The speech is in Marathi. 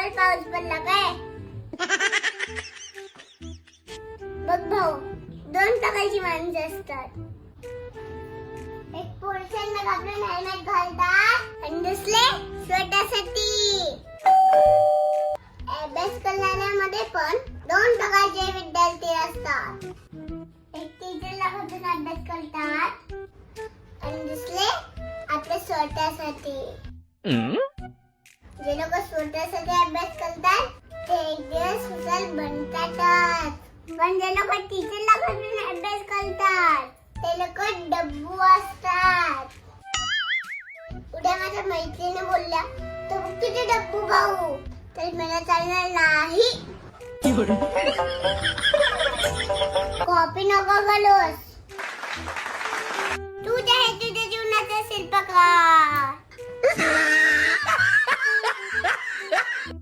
डबल पाऊस पडला काय? बघ भाऊ, दोन प्रकारची माणसं असतात. एक पोरशन मग आपलं हेल्मेट घालतात आणि दुसरे स्वतःसाठी. अभ्यास करणाऱ्यामध्ये पण दोन प्रकारचे विद्यार्थी असतात. एक टीचरला बघून अभ्यास करतात आणि दुसरे आपल्या स्वतःसाठी. जे लोक स्वतःसाठी अभ्यास करतात ते एक दिवस हुशार बनतातच. पण जे लोक टीचरला बघून अभ्यास करतात ते लोक डब्बू असतात. उद्या माझ्या मैत्रिणी बोलल्या तो किती डब्बू भाऊ, तर मला चालणार नाही. कॉपी नको घालूस, तू आहे तुझ्या जीवनाचा शिल्पकार.